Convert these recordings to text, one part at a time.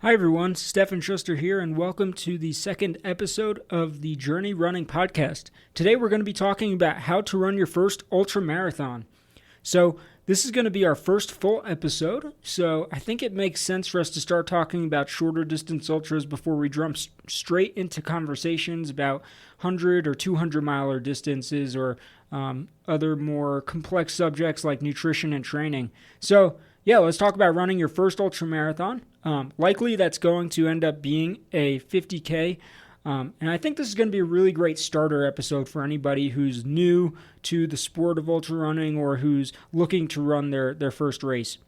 Hi everyone, Stefan Schuster here, and welcome to the second episode of the Journey Running Podcast. Today we're going to be talking about how to run your first ultramarathon. So this is going to be our first full episode, so I think it makes sense for us to start talking about shorter distance ultras before we jump straight into conversations about 100 or 200 miler distances or other more complex subjects like nutrition and training. So yeah, let's talk about running your first ultramarathon. Likely that's going to end up being a 50K. And I think this is going to be a really great starter episode for anybody who's new to the sport of ultra running or who's looking to run their first race.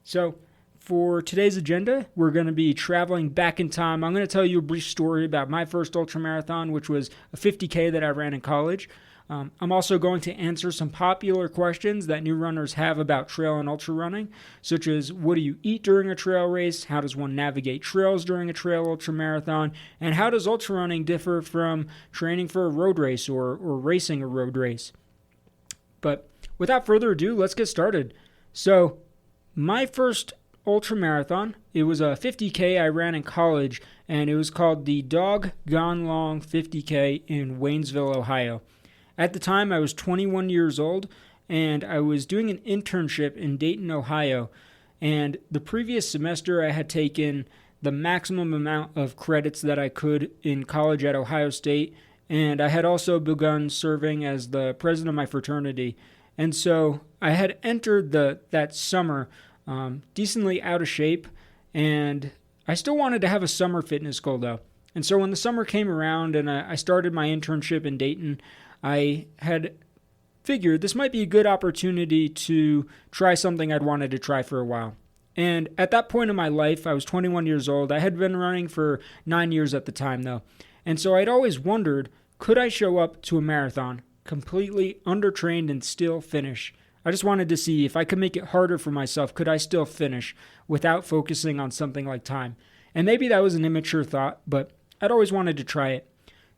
So for today's agenda, we're going to be traveling back in time. I'm going to tell you a brief story about my first ultramarathon, which was a 50K that I ran in college. I'm also going to answer some popular questions that new runners have about trail and ultra running, such as what do you eat during a trail race, how does one navigate trails during a trail ultra marathon, and how does ultra running differ from training for a road race or racing a road race. But without further ado, let's get started. So my first ultra marathon, it was a 50K I ran in college, and it was called the Dog Gone Long 50K in Waynesville, Ohio. At the time, I was 21 years old, and I was doing an internship in Dayton, Ohio. And the previous semester, I had taken the maximum amount of credits that I could in college at Ohio State, and I had also begun serving as the president of my fraternity. And so I had entered that summer decently out of shape, and I still wanted to have a summer fitness goal, though. And so when the summer came around and I started my internship in Dayton, I had figured this might be a good opportunity to try something I'd wanted to try for a while. And at that point in my life, I was 21 years old. I had been running for 9 years at the time, though. And so I'd always wondered, could I show up to a marathon completely undertrained and still finish? I just wanted to see if I could make it harder for myself, could I still finish without focusing on something like time? And maybe that was an immature thought, but I'd always wanted to try it.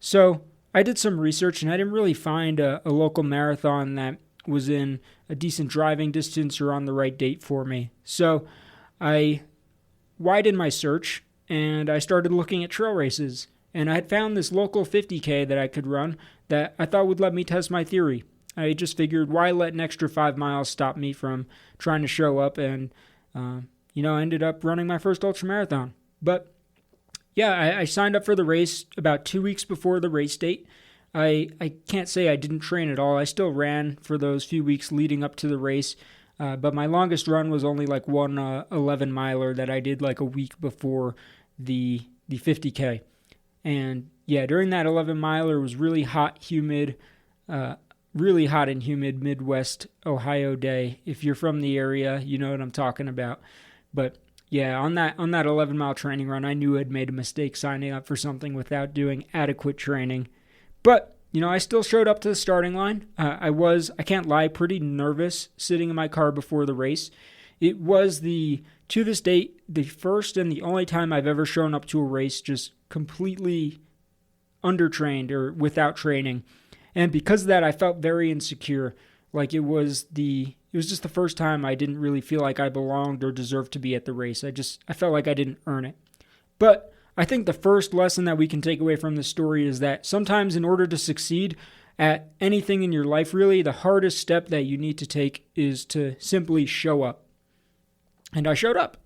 So I did some research, and I didn't really find a local marathon that was in a decent driving distance or on the right date for me. So I widened my search, and I started looking at trail races. And I had found this local 50K that I could run that I thought would let me test my theory. I just figured, why let an extra 5 miles stop me from trying to show up? And, I ended up running my first ultramarathon. But yeah, I signed up for the race about 2 weeks before the race date. I can't say I didn't train at all. I still ran for those few weeks leading up to the race, but my longest run was only like one 11 miler that I did like a week before the 50K. And yeah, during that 11 miler, it was really hot, humid, really hot and humid Midwest Ohio day. If you're from the area, you know what I'm talking about. But yeah, on that 11-mile training run, I knew I'd made a mistake signing up for something without doing adequate training. But, I still showed up to the starting line. I can't lie, pretty nervous sitting in my car before the race. It was to this date, the first and the only time I've ever shown up to a race just completely undertrained or without training. And because of that, I felt very insecure. Like it was just the first time I didn't really feel like I belonged or deserved to be at the race. I felt like I didn't earn it. But I think the first lesson that we can take away from this story is that sometimes in order to succeed at anything in your life, really, the hardest step that you need to take is to simply show up. And I showed up.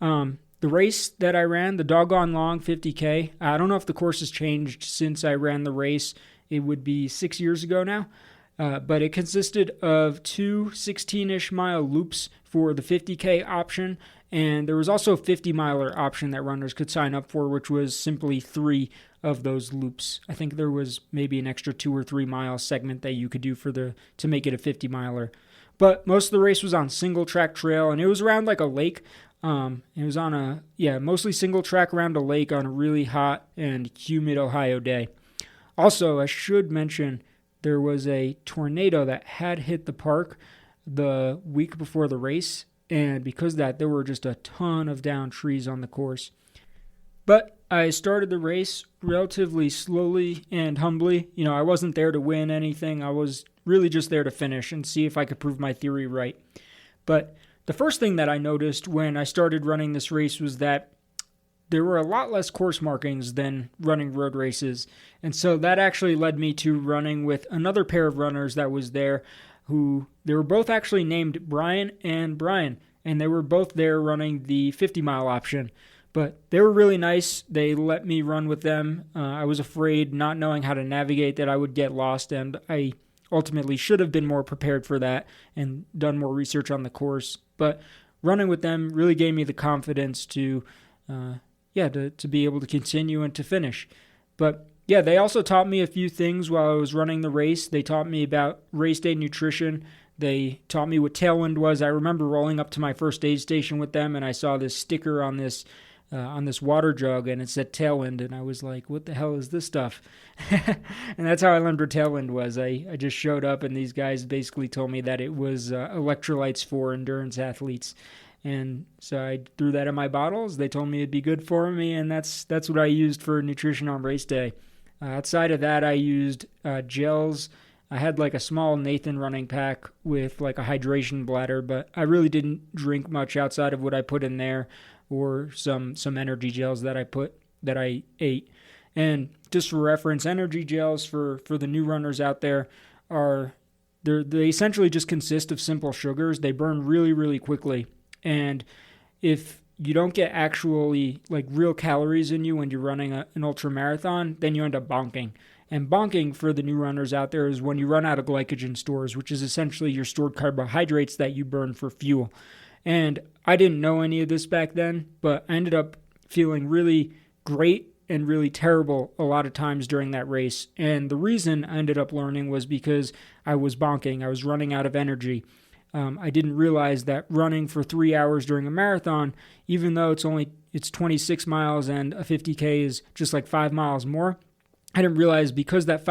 The race that I ran, the Doggone Long 50K, I don't know if the course has changed since I ran the race. It would be 6 years ago now. But it consisted of two 16-ish mile loops for the 50K option, and there was also a 50-miler option that runners could sign up for, which was simply 3 of those loops. I think there was maybe an extra 2 or 3 mile segment that you could do to make it a 50-miler. But most of the race was on single track trail, and it was around like a lake. It was on mostly single track around a lake on a really hot and humid Ohio day. Also, I should mention, there was a tornado that had hit the park the week before the race, and because of that, there were just a ton of downed trees on the course. But I started the race relatively slowly and humbly. I wasn't there to win anything. I was really just there to finish and see if I could prove my theory right. But the first thing that I noticed when I started running this race was that there were a lot less course markings than running road races. And so that actually led me to running with another pair of runners that was there, who they were both actually named Brian and Brian, and they were both there running the 50-mile option. But they were really nice. They let me run with them. I was afraid, not knowing how to navigate, that I would get lost, and I ultimately should have been more prepared for that and done more research on the course. But running with them really gave me the confidence to be able to continue and to finish. But yeah, they also taught me a few things while I was running the race. They taught me about race day nutrition. They taught me what tailwind was. I remember rolling up to my first aid station with them, and I saw this sticker on this water jug, and it said tailwind, and I was like, what the hell is this stuff? And that's how I learned what tailwind was. I just showed up, and these guys basically told me that it was electrolytes for endurance athletes. And so I threw that in my bottles. They told me it'd be good for me, and that's what I used for nutrition on race day. Outside of that, I used gels. I had like a small Nathan running pack with like a hydration bladder, but I really didn't drink much outside of what I put in there, or some energy gels that I ate. And just for reference, energy gels for the new runners out there they essentially just consist of simple sugars. They burn really, really quickly. And if you don't get actually like real calories in you when you're running an ultra marathon, then you end up bonking. And bonking for the new runners out there is when you run out of glycogen stores, which is essentially your stored carbohydrates that you burn for fuel. And I didn't know any of this back then, but I ended up feeling really great and really terrible a lot of times during that race. And the reason I ended up learning was because I was bonking. I was running out of energy. I didn't realize that running for 3 hours during a marathon, even though it's 26 miles and a 50K is just like 5 miles more, I didn't realize because that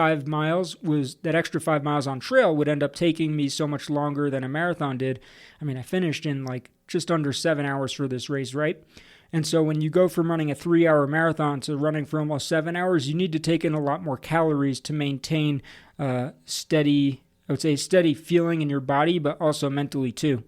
extra 5 miles on trail would end up taking me so much longer than a marathon did. I mean, I finished in like just under 7 hours for this race, right? And so when you go from running a 3-hour marathon to running for almost 7 hours, you need to take in a lot more calories to maintain steady feeling in your body, but also mentally too.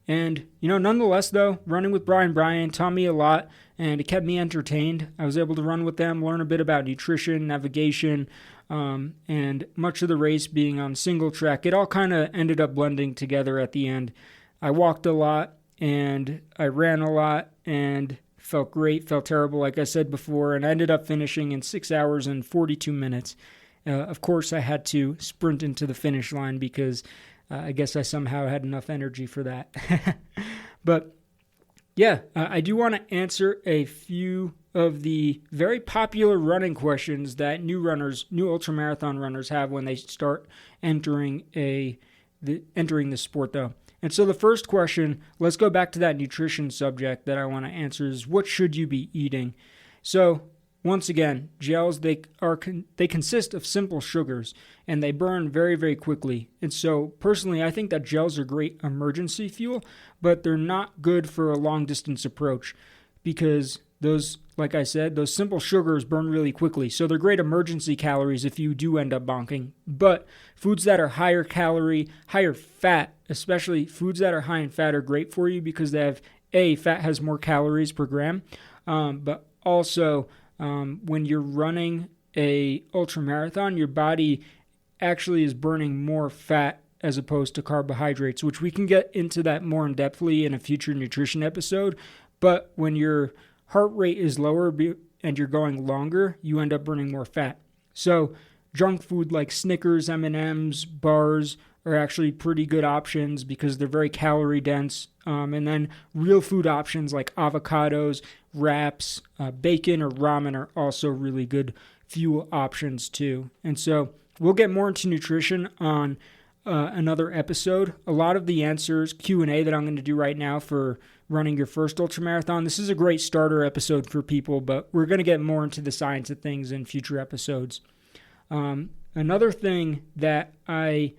And, nonetheless, though, running with Brian taught me a lot, and it kept me entertained. I was able to run with them, learn a bit about nutrition, navigation, and much of the race being on single track. It all kind of ended up blending together at the end. I walked a lot, and I ran a lot, and felt great, felt terrible, like I said before, and I ended up finishing in 6 hours and 42 minutes. Of course, I had to sprint into the finish line because I guess I somehow had enough energy for that. But yeah, I do want to answer a few of the very popular running questions that new ultramarathon runners have when they start entering the sport, though. And so the first question, let's go back to that nutrition subject that I want to answer, is what should you be eating? So once again, gels, they consist of simple sugars, and they burn very, very quickly. And so personally, I think that gels are great emergency fuel, but they're not good for a long-distance approach because those simple sugars burn really quickly. So they're great emergency calories if you do end up bonking. But foods that are higher calorie, higher fat, especially foods that are high in fat, are great for you because fat has more calories per gram, but also when you're running a ultramarathon, your body actually is burning more fat as opposed to carbohydrates, which we can get into that more in depthly in a future nutrition episode. But when your heart rate is lower and you're going longer, you end up burning more fat. So junk food like Snickers, M&Ms, bars are actually pretty good options because they're very calorie dense. And then real food options like avocados, wraps, bacon, or ramen are also really good fuel options too. And so we'll get more into nutrition on another episode. A lot of the answers, Q&A that I'm going to do right now for running your first ultramarathon, this is a great starter episode for people, but we're going to get more into the science of things in future episodes. Another thing that I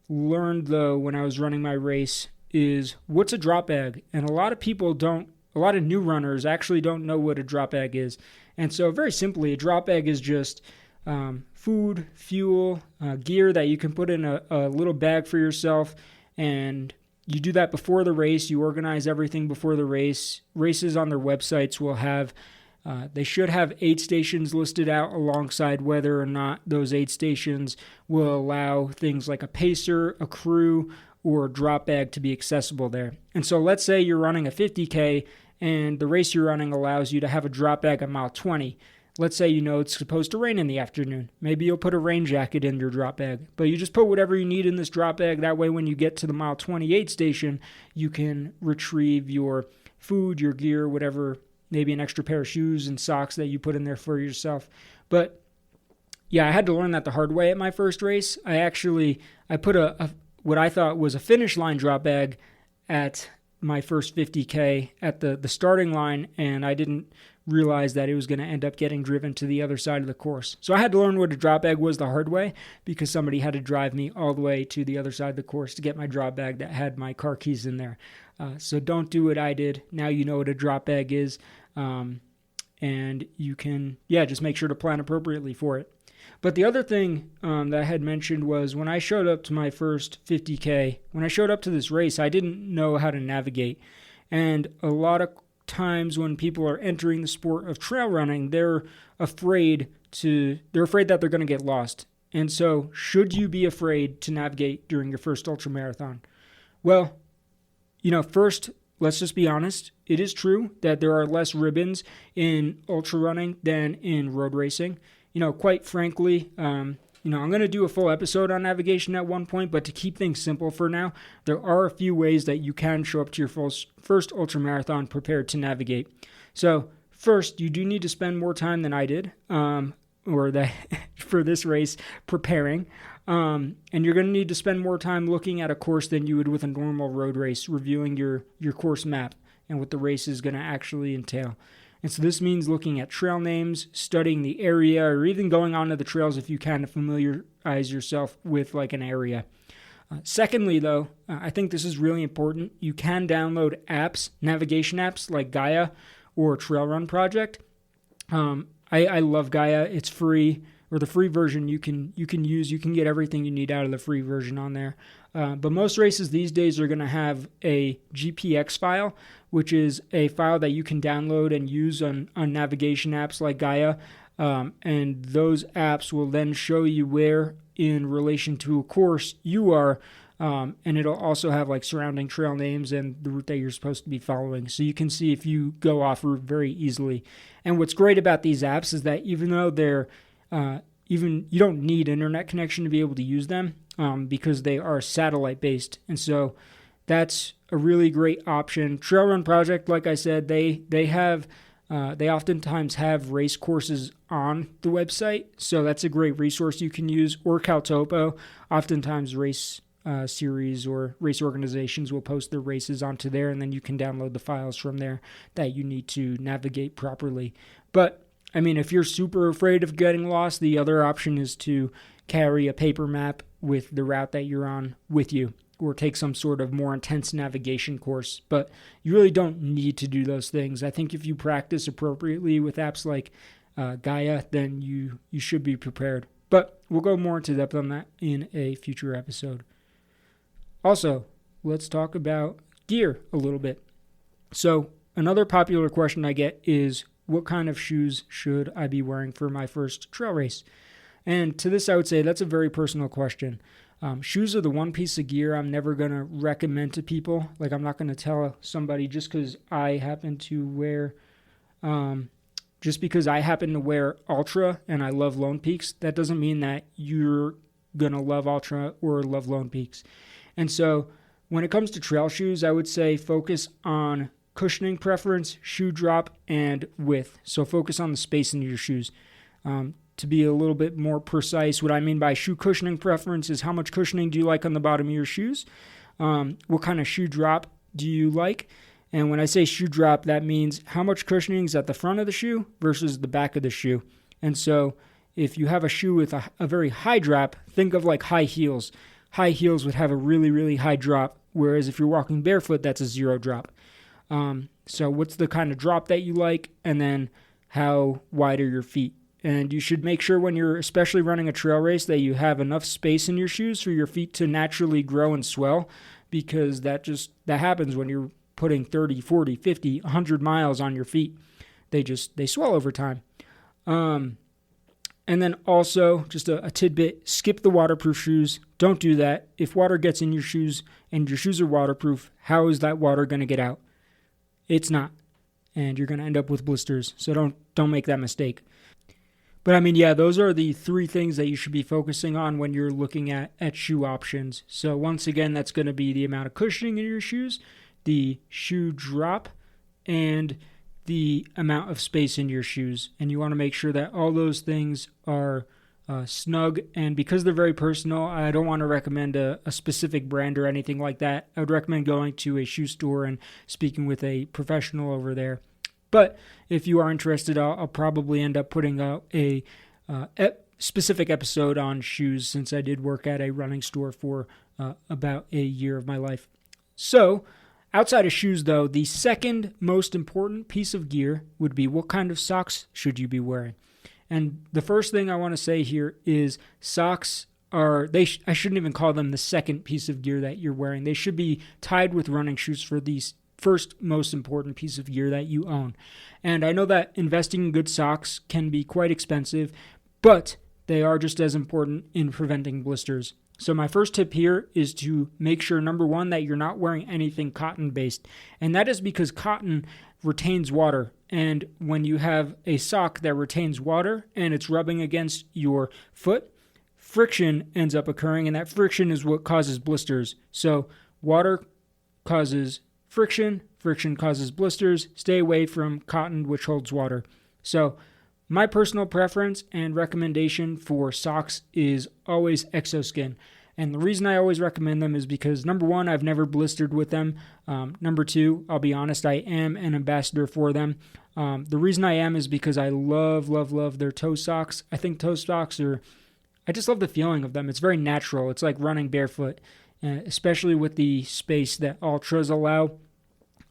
learned, though, when I was running my race is what's a drop bag. And a lot of new runners actually don't know what a drop bag is. And so very simply, a drop bag is just food, fuel, gear that you can put in a little bag for yourself, and you do that before the race. You organize everything before the race. Races on their websites will have, they should have aid stations listed out alongside whether or not those aid stations will allow things like a pacer, a crew, or a drop bag to be accessible there. And so let's say you're running a 50K and the race you're running allows you to have a drop bag at mile 20. Let's say you know it's supposed to rain in the afternoon. Maybe you'll put a rain jacket in your drop bag, but you just put whatever you need in this drop bag. That way when you get to the mile 28 station, you can retrieve your food, your gear, whatever, maybe an extra pair of shoes and socks that you put in there for yourself. But yeah, I had to learn that the hard way at my first race. I put what I thought was a finish line drop bag at my first 50K at the starting line, and I didn't realize that it was going to end up getting driven to the other side of the course. So I had to learn what a drop bag was the hard way, because somebody had to drive me all the way to the other side of the course to get my drop bag that had my car keys in there. So don't do what I did. Now you know what a drop bag is, and you can, just make sure to plan appropriately for it. But the other thing that I had mentioned was when I showed up to my first 50K, when I showed up to this race, I didn't know how to navigate. And a lot of times when people are entering the sport of trail running, they're afraid that they're going to get lost. And so should you be afraid to navigate during your first ultramarathon? Well, first, let's just be honest. It is true that there are less ribbons in ultra running than in road racing. Quite frankly, I'm going to do a full episode on navigation at one point, but to keep things simple for now, there are a few ways that you can show up to your first ultramarathon prepared to navigate. So first, you do need to spend more time than I did, for this race preparing. And you're going to need to spend more time looking at a course than you would with a normal road race, reviewing your course map and what the race is going to actually entail. And so this means looking at trail names, studying the area, or even going onto the trails if you can to familiarize yourself with like an area. Secondly, though, I think this is really important. You can download apps, navigation apps like Gaia or Trail Run Project. I love Gaia. It's free, or the free version you can use. You can get everything you need out of the free version on there. But most races these days are going to have a GPX file, which is a file that you can download and use on navigation apps like Gaia. And those apps will then show you where in relation to a course you are. And it'll also have like surrounding trail names and the route that you're supposed to be following. So you can see if you go off route very easily. And what's great about these apps is that even though they're you don't need internet connection to be able to use them, because they are satellite based. And so that's a really great option. Trail Run Project, like I said, they oftentimes have race courses on the website. So that's a great resource you can use. Or Caltopo, oftentimes race series or race organizations will post their races onto there, and then you can download the files from there that you need to navigate properly. But if you're super afraid of getting lost, the other option is to carry a paper map with the route that you're on with you, or take some sort of more intense navigation course. But you really don't need to do those things. I think if you practice appropriately with apps like Gaia, then you should be prepared. But we'll go more into depth on that in a future episode. Also, let's talk about gear a little bit. So another popular question I get is, what kind of shoes should I be wearing for my first trail race? And to this, I would say that's a very personal question. Shoes are the one piece of gear I'm never going to recommend to people. Like, I'm not going to tell somebody just because I happen to wear Ultra and I love Lone Peaks, that doesn't mean that you're going to love Ultra or love Lone Peaks. And so when it comes to trail shoes, I would say focus on cushioning preference, shoe drop, and width. So focus on the space in your shoes. To be a little bit more precise, what I mean by shoe cushioning preference is how much cushioning do you like on the bottom of your shoes? What kind of shoe drop do you like? And when I say shoe drop, that means how much cushioning is at the front of the shoe versus the back of the shoe. And so if you have a shoe with a very high drop, think of like high heels. High heels would have a really, really high drop, whereas if you're walking barefoot, that's a zero drop. So what's the kind of drop that you like, and then how wide are your feet? And you should make sure when you're especially running a trail race that you have enough space in your shoes for your feet to naturally grow and swell, because that happens when you're putting 30, 40, 50, 100 miles on your feet. They swell over time. And then also, just a tidbit, skip the waterproof shoes. Don't do that. If water gets in your shoes and your shoes are waterproof, how is that water going to get out? It's not. And you're going to end up with blisters. So don't make that mistake. But I mean, yeah, those are the 3 things that you should be focusing on when you're looking at shoe options. So once again, that's going to be the amount of cushioning in your shoes, the shoe drop, and the amount of space in your shoes. And you want to make sure that all those things are snug. And because they're very personal, I don't want to recommend a specific brand or anything like that. I would recommend going to a shoe store and speaking with a professional over there. But if you are interested, I'll probably end up putting out a specific episode on shoes, since I did work at a running store for about a year of my life. So outside of shoes, though, the second most important piece of gear would be, what kind of socks should you be wearing? And the first thing I want to say here is socks I shouldn't even call them the second piece of gear that you're wearing. They should be tied with running shoes for these first most important piece of gear that you own. And I know that investing in good socks can be quite expensive, but they are just as important in preventing blisters. So my first tip here is to make sure, number 1, that you're not wearing anything cotton-based. And that is because cotton retains water. And when you have a sock that retains water and it's rubbing against your foot, friction ends up occurring, and that friction is what causes blisters. So water causes friction causes blisters. Stay away from cotton, which holds water. So my personal preference and recommendation for socks is always Exoskin. And the reason I always recommend them is because, number 1, I've never blistered with them. Number 2, I'll be honest, I am an ambassador for them. The reason I am is because I love their toe socks. I think toe socks I just love the feeling of them. It's very natural. It's like running barefoot, especially with the space that Ultras allow.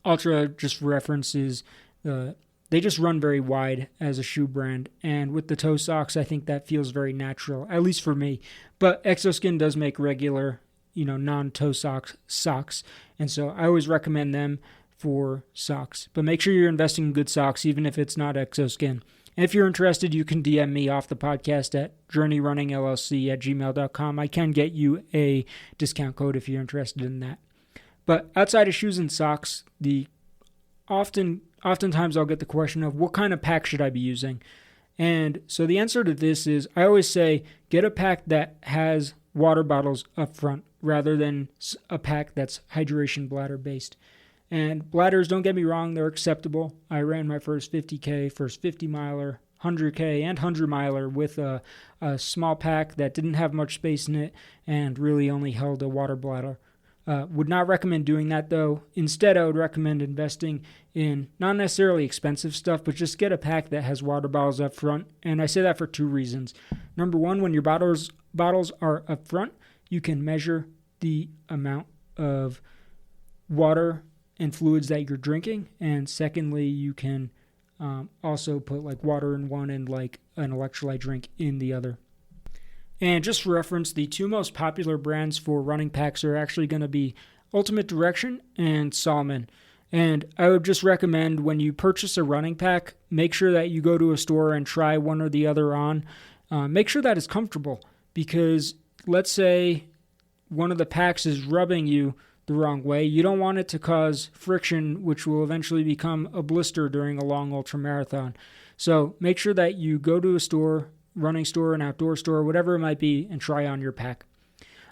Ultra just references they just run very wide as a shoe brand. And with the toe socks, I think that feels very natural, at least for me. But Exoskin does make regular, non-toe socks. And so I always recommend them for socks. But make sure you're investing in good socks, even if it's not Exoskin. And if you're interested, you can DM me off the podcast at journeyrunningllc@gmail.com. I can get you a discount code if you're interested in that. But outside of shoes and socks, oftentimes I'll get the question of, what kind of pack should I be using? And so the answer to this is, I always say, get a pack that has water bottles up front rather than a pack that's hydration bladder based. And bladders, don't get me wrong, they're acceptable. I ran my first 50K, first 50 miler, 100K, and 100 miler with a small pack that didn't have much space in it and really only held a water bladder. Would not recommend doing that, though. Instead, I would recommend investing in not necessarily expensive stuff, but just get a pack that has water bottles up front. And I say that for 2 reasons. Number 1, when your bottles are up front, you can measure the amount of water and fluids that you're drinking. And secondly, you can also put like water in one and like an electrolyte drink in the other. And just for reference, the 2 most popular brands for running packs are actually going to be Ultimate Direction and Salomon. And I would just recommend, when you purchase a running pack, make sure that you go to a store and try one or the other on. Make sure that it's comfortable, because let's say one of the packs is rubbing you the wrong way. You don't want it to cause friction, which will eventually become a blister during a long ultramarathon. So make sure that you go to a store, running store, an outdoor store, whatever it might be, and try on your pack.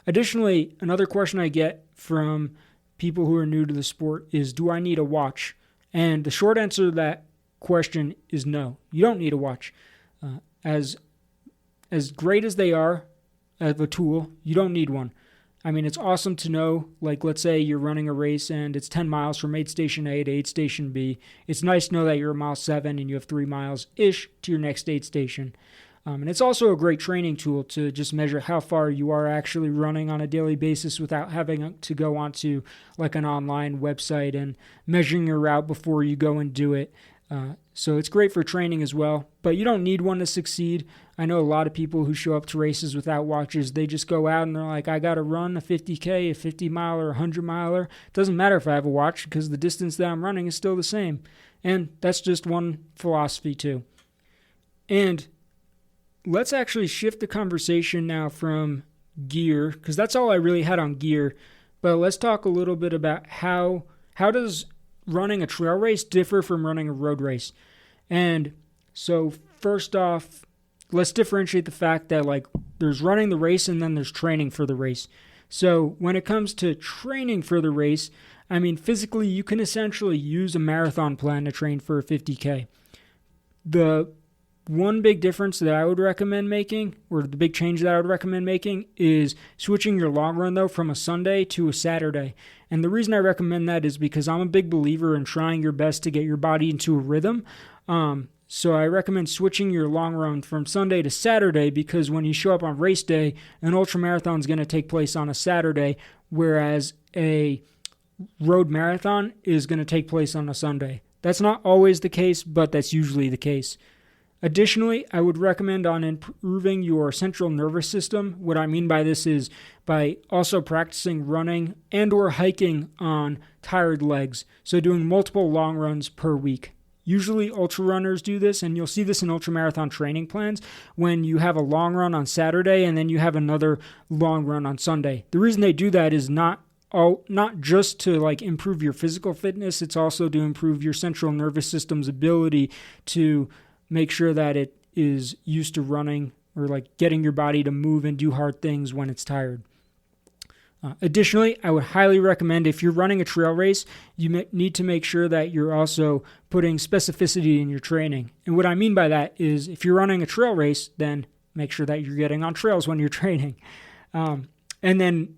Additionally, another question I get from people who are new to the sport is, do I need a watch? And the short answer to that question is no. You don't need a watch. As great as they are as a tool, you don't need one. I mean, it's awesome to know, like, let's say you're running a race and it's 10 miles from aid station A to aid station B. It's nice to know that you're at mile 7 and you have 3 miles-ish to your next aid station. And it's also a great training tool to just measure how far you are actually running on a daily basis without having to go onto like an online website and measuring your route before you go and do it. So it's great for training as well, but you don't need one to succeed. I know a lot of people who show up to races without watches. They just go out and they're like, I got to run a 50K, a 50 miler, a 100 miler. It doesn't matter if I have a watch because the distance that I'm running is still the same. And that's just one philosophy too. And let's actually shift the conversation now from gear, because that's all I really had on gear. But let's talk a little bit about how does running a trail race differ from running a road race. And so first off, let's differentiate the fact that like there's running the race and then there's training for the race. So when it comes to training for the race, I mean, physically you can essentially use a marathon plan to train for a 50K. The one big difference that I would recommend making, or the big change that I would recommend making, is switching your long run though from a Sunday to a Saturday. And the reason I recommend that is because I'm a big believer in trying your best to get your body into a rhythm. So I recommend switching your long run from Sunday to Saturday, because when you show up on race day, an ultramarathon is going to take place on a Saturday, whereas a road marathon is going to take place on a Sunday. That's not always the case, but that's usually the case. Additionally, I would recommend on improving your central nervous system. What I mean by this is by also practicing running and or hiking on tired legs. So doing multiple long runs per week. Usually ultra runners do this, and you'll see this in ultramarathon training plans when you have a long run on Saturday and then you have another long run on Sunday. The reason they do that is not just to like improve your physical fitness, it's also to improve your central nervous system's ability to make sure that it is used to running or like getting your body to move and do hard things when it's tired. Additionally, I would highly recommend, if you're running a trail race, you need to make sure that you're also putting specificity in your training. And what I mean by that is if you're running a trail race, then make sure that you're getting on trails when you're training. And then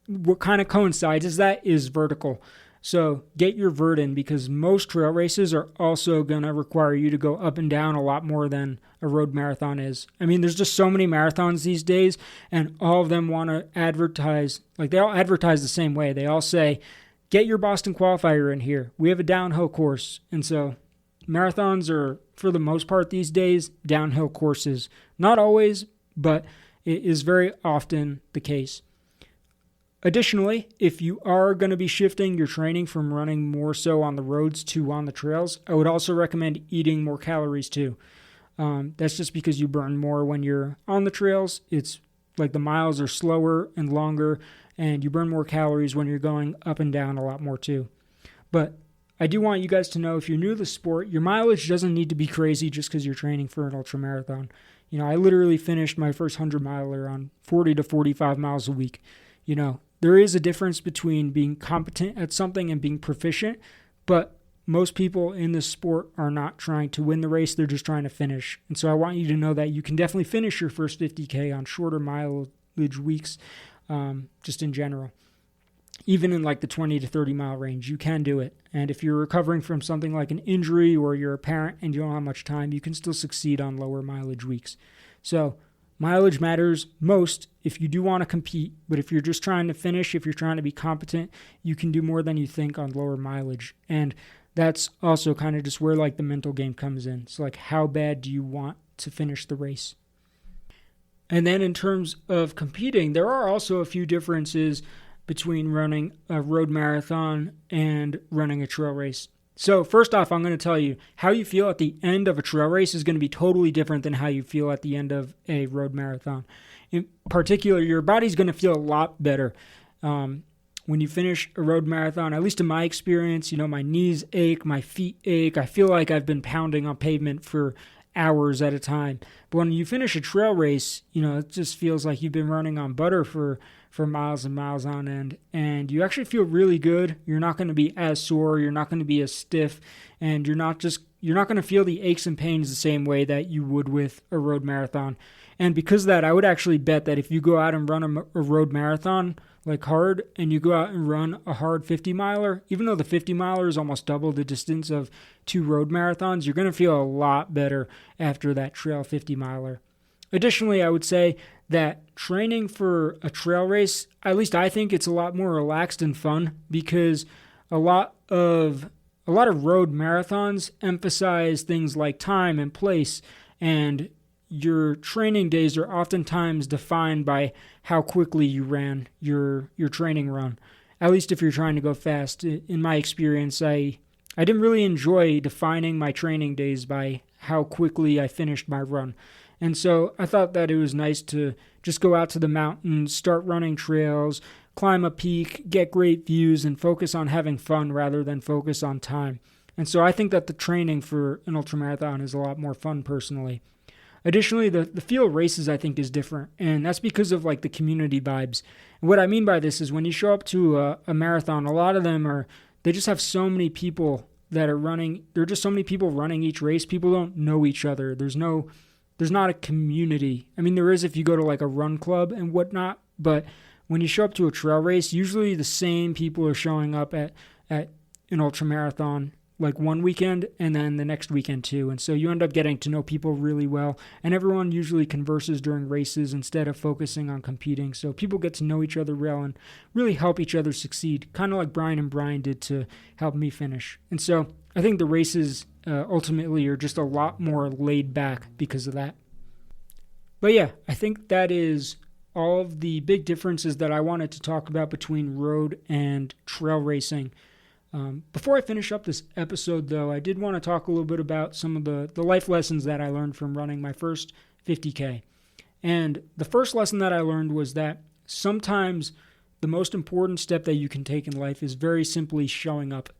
what kind of coincides is that is vertical. So get your vert in, because most trail races are also going to require you to go up and down a lot more than a road marathon is. I mean, there's just so many marathons these days, and all of them want to advertise, like they all advertise the same way. They all say, get your Boston qualifier in here. We have a downhill course. And so marathons are, for the most part these days, downhill courses. Not always, but it is very often the case. Additionally, if you are going to be shifting your training from running more so on the roads to on the trails, I would also recommend eating more calories too. That's just because you burn more when you're on the trails. It's like the miles are slower and longer, and you burn more calories when you're going up and down a lot more too. But I do want you guys to know, if you're new to the sport, your mileage doesn't need to be crazy just because you're training for an ultramarathon. You know, I literally finished my first 100-miler on 40 to 45 miles a week. You know, there is a difference between being competent at something and being proficient, but most people in this sport are not trying to win the race. They're just trying to finish. And so I want you to know that you can definitely finish your first 50K on shorter mileage weeks, just in general. Even in like the 20 to 30 mile range, you can do it. And if you're recovering from something like an injury or you're a parent and you don't have much time, you can still succeed on lower mileage weeks. So mileage matters most if you do want to compete, but if you're just trying to finish, if you're trying to be competent, you can do more than you think on lower mileage. And that's also kind of just where like the mental game comes in. So like, how bad do you want to finish the race? And then in terms of competing, there are also a few differences between running a road marathon and running a trail race. So first off, I'm going to tell you, how you feel at the end of a trail race is going to be totally different than how you feel at the end of a road marathon. In particular, your body's going to feel a lot better. When you finish a road marathon, at least in my experience, you know, my knees ache, my feet ache. I feel like I've been pounding on pavement for hours at a time. But when you finish a trail race, you know, it just feels like you've been running on butter for miles and miles on end, and you actually feel really good. You're not going to be as sore, you're not going to be as stiff, and you're not going to feel the aches and pains the same way that you would with a road marathon. And because of that, I would actually bet that if you go out and run a road marathon like hard, and you go out and run a hard 50 miler, even though the 50 miler is almost double the distance of 2 road marathons, you're going to feel a lot better after that trail 50 miler. Additionally, I would say that training for a trail race, at least I think it's a lot more relaxed and fun, because a lot of a lot of road marathons emphasize things like time and place, and your training days are oftentimes defined by how quickly you ran your training run. At least if you're trying to go fast. In my experience, I didn't really enjoy defining my training days by how quickly I finished my run. And so I thought that it was nice to just go out to the mountains, start running trails, climb a peak, get great views, and focus on having fun rather than focus on time. And so I think that the training for an ultramarathon is a lot more fun personally. Additionally, the feel of races, I think, is different, and that's because of like the community vibes. And what I mean by this is when you show up to a marathon, a lot of them they just have so many people that are running. There are just so many people running each race. People don't know each other. There's not a community. I mean, there is if you go to like a run club and whatnot, but when you show up to a trail race, usually the same people are showing up at an ultramarathon like one weekend and then the next weekend too. And so you end up getting to know people really well, and everyone usually converses during races instead of focusing on competing. So people get to know each other well and really help each other succeed, kind of like Brian and Brian did to help me finish. And so I think the races ultimately are just a lot more laid back because of that. But yeah, I think that is all of the big differences that I wanted to talk about between road and trail racing. Before I finish up this episode, though, I did want to talk a little bit about some of the life lessons that I learned from running my first 50K. And the first lesson that I learned was that sometimes the most important step that you can take in life is very simply showing up.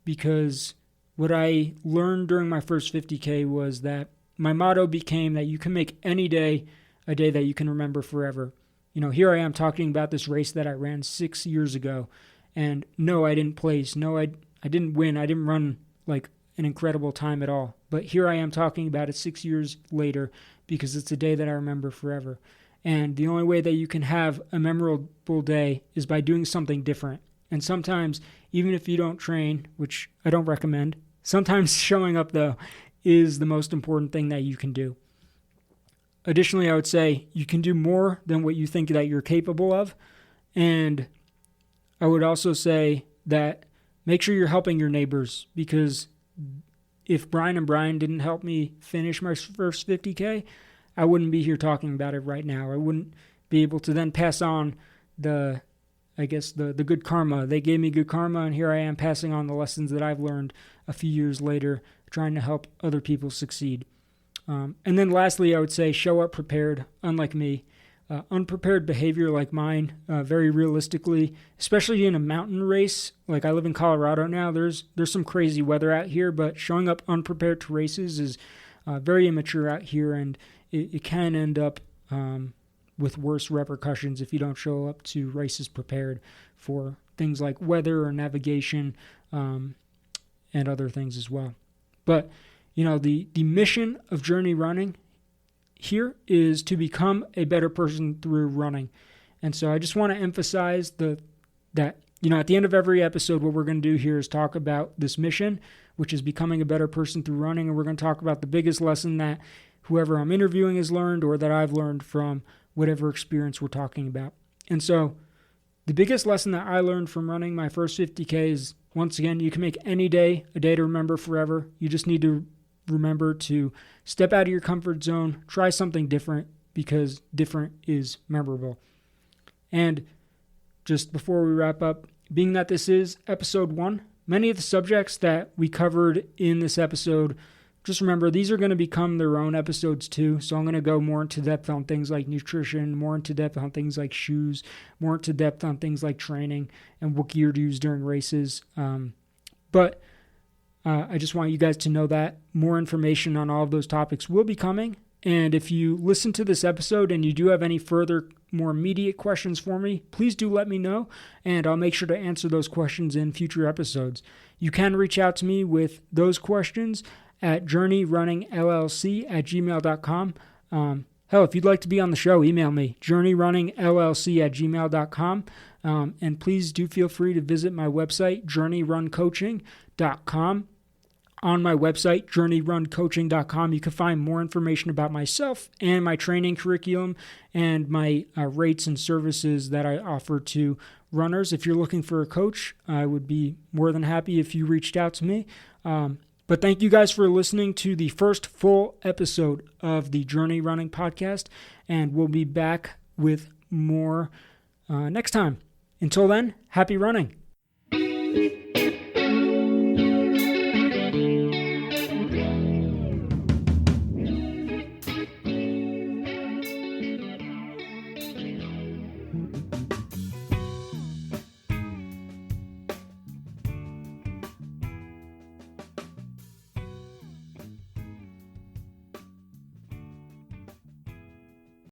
Because what I learned during my first 50K was that my motto became that you can make any day a day that you can remember forever. You know, here I am talking about this race that I ran 6 years ago. And no, I didn't place. No, I didn't win. I didn't run like an incredible time at all. But here I am talking about it 6 years later because it's a day that I remember forever. And the only way that you can have a memorable day is by doing something different. And sometimes, even if you don't train, which I don't recommend, sometimes showing up, though, is the most important thing that you can do. Additionally, I would say you can do more than what you think that you're capable of. And I would also say that make sure you're helping your neighbors, because if Brian and Brian didn't help me finish my first 50K, I wouldn't be here talking about it right now. I wouldn't be able to then pass on the good karma. They gave me good karma, and here I am passing on the lessons that I've learned a few years later, trying to help other people succeed. And then lastly, I would say show up prepared, unlike me. Unprepared behavior like mine, very realistically, especially in a mountain race. Like I live in Colorado now, there's some crazy weather out here, but showing up unprepared to races is very immature out here, and it can end up with worse repercussions if you don't show up to races prepared for things like weather or navigation and other things as well. But, you know, the mission of Journey Running here is to become a better person through running. And so I just want to emphasize that, you know, at the end of every episode, what we're going to do here is talk about this mission, which is becoming a better person through running. And we're going to talk about the biggest lesson that whoever I'm interviewing has learned or that I've learned from whatever experience we're talking about. And so the biggest lesson that I learned from running my first 50K is, once again, you can make any day a day to remember forever. You just need to remember to step out of your comfort zone, try something different, because different is memorable. And just before we wrap up, being that this is episode 1, many of the subjects that we covered in this episode, just remember these are going to become their own episodes too. So I'm going to go more into depth on things like nutrition, more into depth on things like shoes, more into depth on things like training and what gear to use during races. But I just want you guys to know that more information on all of those topics will be coming. And if you listen to this episode and you do have any further, more immediate questions for me, please do let me know, and I'll make sure to answer those questions in future episodes. You can reach out to me with those questions at journeyrunningllc@gmail.com. Hell, if you'd like to be on the show, email me, journeyrunningllc@gmail.com. And please do feel free to visit my website, journeyruncoaching.com. On my website, journeyruncoaching.com, you can find more information about myself and my training curriculum and my rates and services that I offer to runners. If you're looking for a coach, I would be more than happy if you reached out to me. But thank you guys for listening to the first full episode of the Journey Running Podcast, and we'll be back with more next time. Until then, happy running.